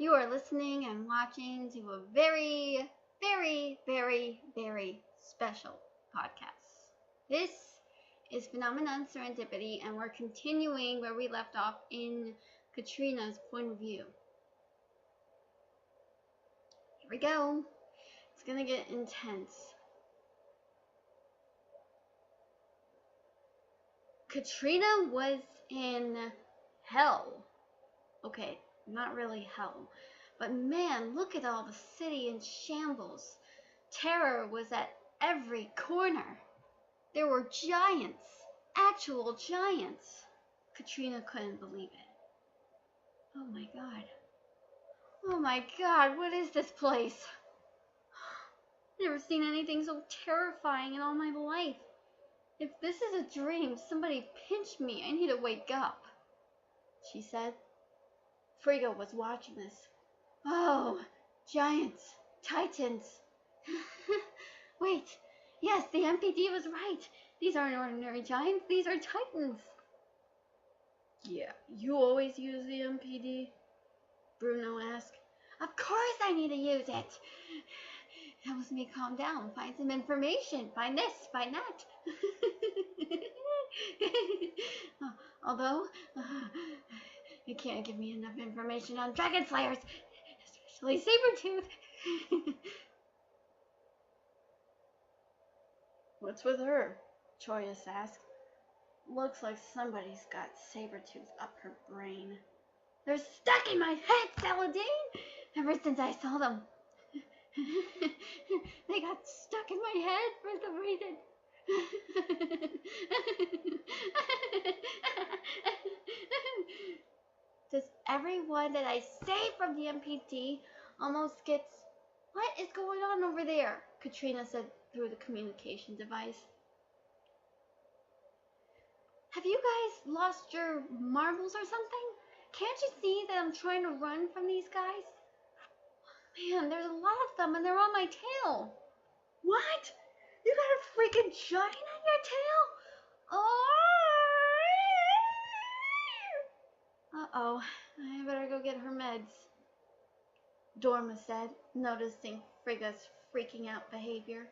You are listening and watching to a very, very, very, very special podcast. This is Phenomenon Serendipity, and we're continuing where we left off in KATRINA'S point of view. Here we go. It's gonna get intense. KATRINA was in hell. Okay, not really hell. But man, look at all the city in shambles. Terror was at every corner. There were giants, actual giants. KATRINA couldn't believe it. Oh my god. Oh my god, what is this place? Never seen anything so terrifying in all my life. If this is a dream, somebody pinch me. I need to wake up, she said. Frigga was watching this. Oh, giants, titans. Wait, yes, the MPD was right. These aren't ordinary giants, these are titans. Yeah, you always use the MPD? Bruno asked. Of course I need to use it. It helps me calm down, find some information, find this, find that. Although, you can't give me enough information on dragon slayers, especially Sabretooth. What's with her? Choyas asked. Looks like somebody's got Sabretooth up her brain. They're stuck in my head, Saladin! Ever since I saw them. They got stuck in my head for some reason. Does everyone that I save from the MPD almost gets... What is going on over there? KATRINA said through the communication device. Have you guys lost your marbles or something? Can't you see that I'm trying to run from these guys? Man, there's a lot of them and they're on my tail. What? You got a freaking giant on your tail? Uh-oh, I better go get her meds, Dorma said, noticing Frigga's freaking out behavior.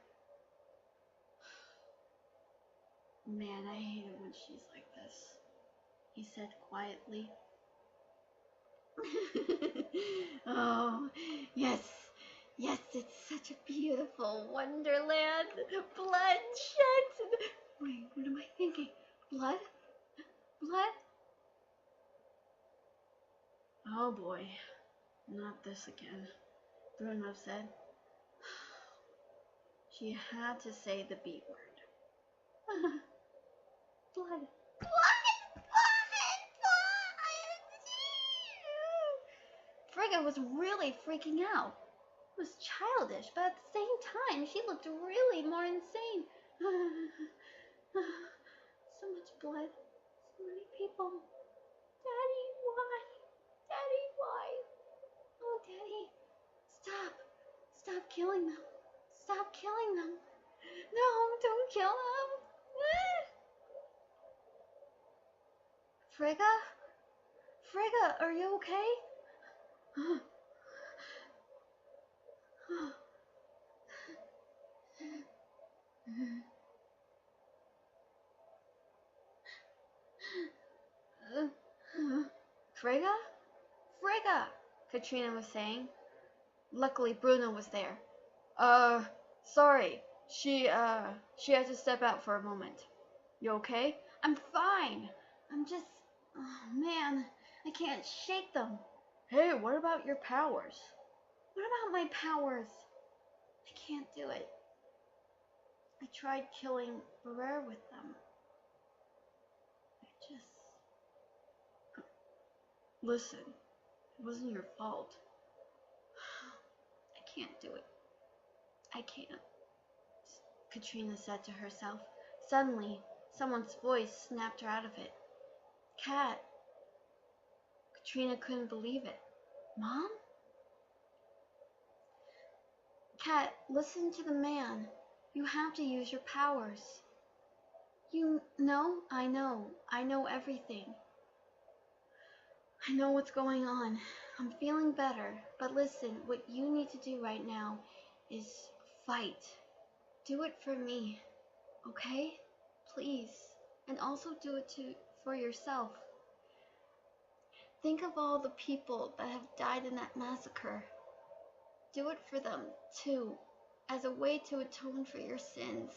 Man, I hate it when she's like this, he said quietly. Oh, yes, it's such a beautiful wonderland. Blood sheds. Wait, what am I thinking? Blood? Oh boy, not this again, Bruno said. She had to say the B word. Blood. Frigga was really freaking out. It was childish, but at the same time, she looked really more insane. So much blood. So many people. Daddy, why? Daddy, why? Oh, Daddy. Stop killing them. Stop killing them. No, don't kill them. Frigga, are you okay? Frigga, KATRINA was saying. Luckily, Bruno was there. Sorry. She had to step out for a moment. You okay? I'm fine. I'm just... Oh, man. I can't shake them. Hey, what about your powers? What about my powers? I can't do it. I tried killing Barrere with them. Listen, it wasn't your fault. I can't do it. I can't, KATRINA said to herself. Suddenly, someone's voice snapped her out of it. Kat. KATRINA couldn't believe it. Mom? Kat, listen to the man. You have to use your powers. You know? I know everything. I know what's going on. I'm feeling better. But listen, what you need to do right now is fight. Do it for me, okay? Please. And also do it for yourself. Think of all the people that have died in that massacre. Do it for them, too, as a way to atone for your sins,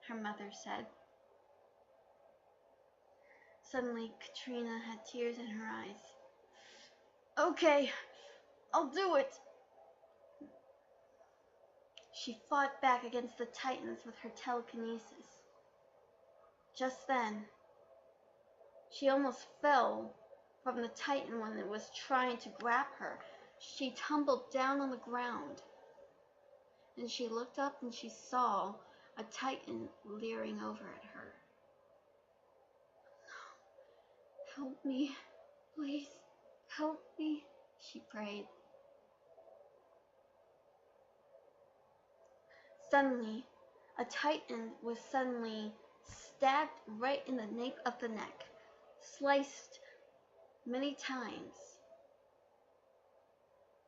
her mother said. Suddenly, Katrina had tears in her eyes. Okay, I'll do it. She fought back against the Titans with her telekinesis. Just then, she almost fell from the Titan when it was trying to grab her. She tumbled down on the ground. And she looked up and she saw a Titan leering over at her. Help me, please, help me, she prayed. Suddenly, a Titan was suddenly stabbed right in the nape of the neck, sliced many times.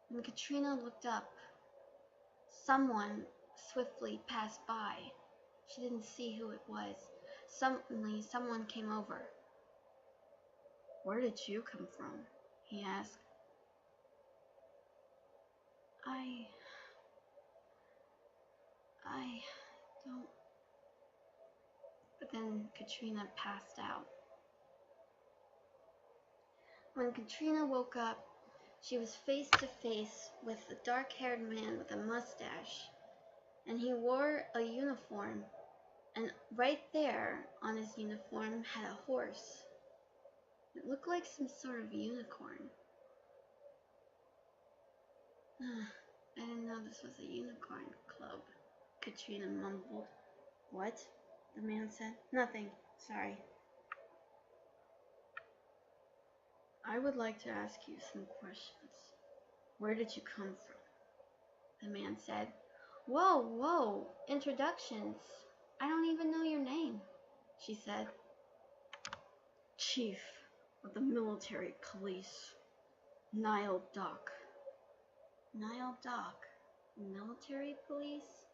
When Katrina looked up, someone swiftly passed by. She didn't see who it was. Suddenly, someone came over. Where did you come from? He asked. I don't... But then Katrina passed out. When Katrina woke up, she was face to face with a dark-haired man with a mustache, and he wore a uniform, and right there on his uniform had a horse. It looked like some sort of unicorn. I didn't know this was a unicorn club, Katrina mumbled. What? The man said. Nothing. Sorry. I would like to ask you some questions. Where did you come from? The man said. Whoa, introductions. I don't even know your name, she said. Chief of the military police, Nile Doc. Nile Doc? Military police?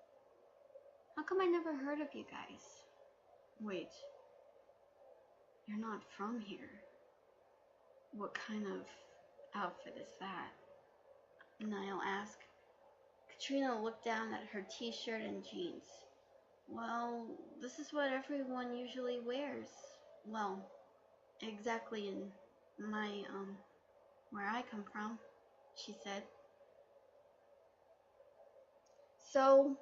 How come I never heard of you guys? Wait, you're not from here. What kind of outfit is that? Niall asked. Katrina looked down at her t-shirt and jeans. Well, this is what everyone usually wears. Well, exactly in my, where I come from, she said. So,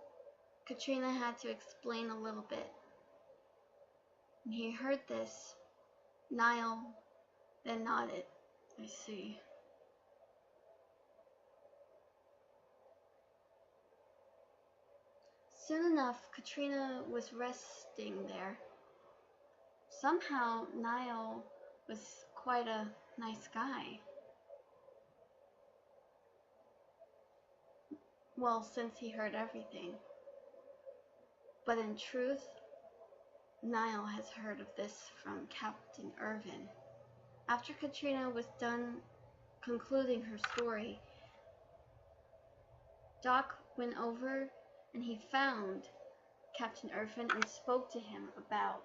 Katrina had to explain a little bit. When he heard this, Niall then nodded. I see. Soon enough, Katrina was resting there. Somehow, Niall was quite a nice guy. Well, since he heard everything. But in truth, Niall has heard of this from Captain Irvin. After Katrina was done concluding her story, Doc went over and he found Captain Irvin and spoke to him about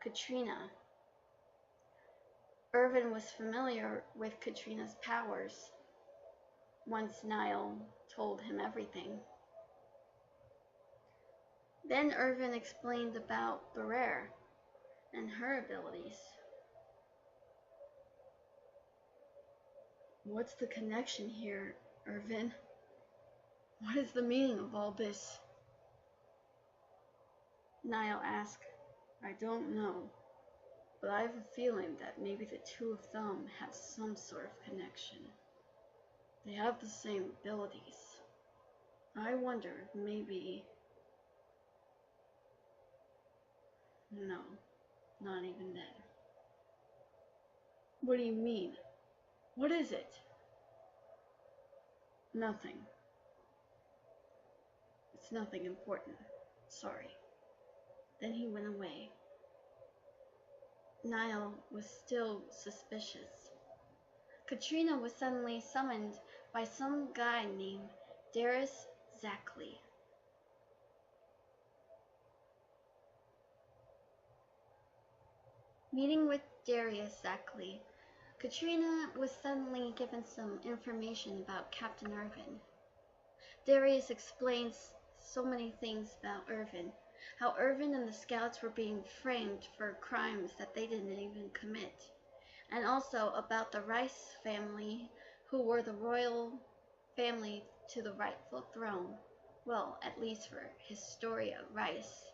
Katrina. Irvin was familiar with Katrina's powers once Niall told him everything. Then Irvin explained about Barrere and her abilities. What's the connection here, Irvin? What is the meaning of all this? Niall asked. I don't know, but I have a feeling that maybe the two of them have some sort of connection. They have the same abilities. I wonder if maybe... No, not even then. What do you mean? What is it? Nothing. It's nothing important. Sorry. Then he went away. Niall was still suspicious. Katrina was suddenly summoned by some guy named Darius Zackley. Meeting with Darius Zackley, Katrina was suddenly given some information about Captain Irvin. Darius explains so many things about Irvin, how Irvin and the scouts were being framed for crimes that they didn't even commit, and also about the Rice family, who were the royal family to the rightful throne, well, at least for Historia Rice.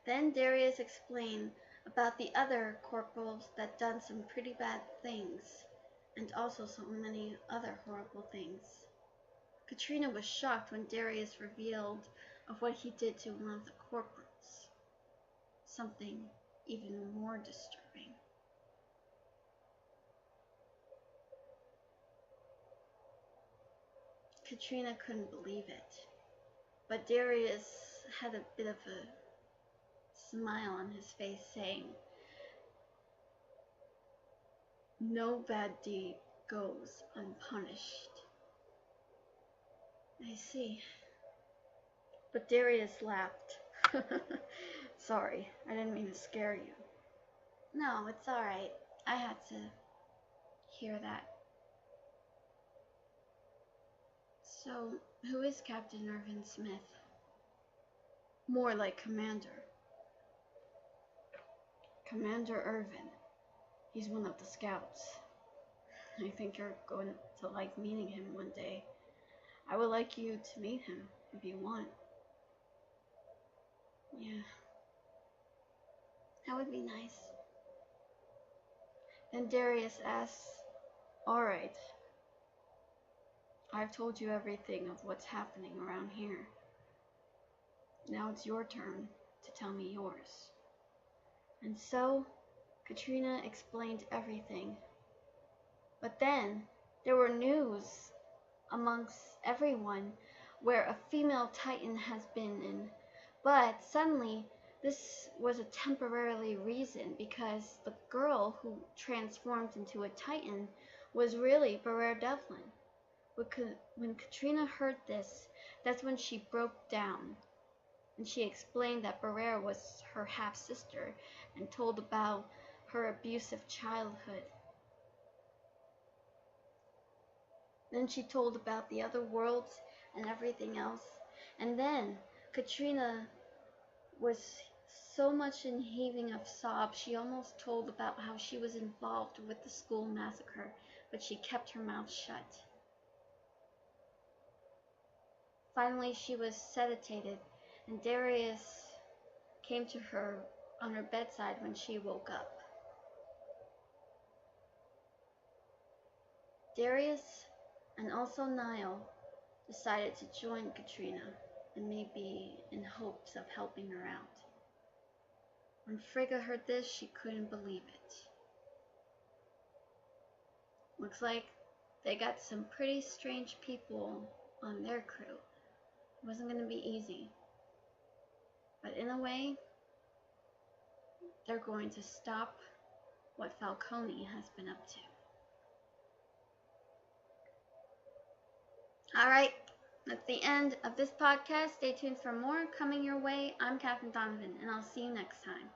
Then Darius explained about the other corporals that done some pretty bad things, and also so many other horrible things. Katrina was shocked when Darius revealed of what he did to one of the corporals. Something even more disturbing. Katrina couldn't believe it, but Darius had a bit of a smile on his face, saying, "No bad deed goes unpunished." I see. But Darius laughed. Sorry, I didn't mean to scare you. No, it's alright. I had to hear that. So, who is Captain Irvin Smith? More like Commander. Commander Irvin. He's one of the scouts. I think you're going to like meeting him one day. I would like you to meet him if you want. Yeah. That would be nice. Then Darius asks, "Alright, I've told you everything of what's happening around here. Now it's your turn to tell me yours." And so, Katrina explained everything. But then, there were news amongst everyone where a female Titan has been in. But suddenly, this was a temporary reason because the girl who transformed into a Titan was really Barrere Devlin. When Katrina heard this, that's when she broke down. And she explained that Barrere was her half-sister and told about her abusive childhood. Then she told about the other worlds and everything else. And then Katrina was so much in heaving of sobs, she almost told about how she was involved with the school massacre, but she kept her mouth shut. Finally, she was sedated, and Darius came to her on her bedside when she woke up. Darius and also Niall decided to join Katrina, and maybe in hopes of helping her out. When Frigga heard this, she couldn't believe it. Looks like they got some pretty strange people on their crew. It wasn't going to be easy. But in a way, they're going to stop what Falcone has been up to. Alright, that's the end of this podcast. Stay tuned for more coming your way. I'm Catherine Donovan, and I'll see you next time.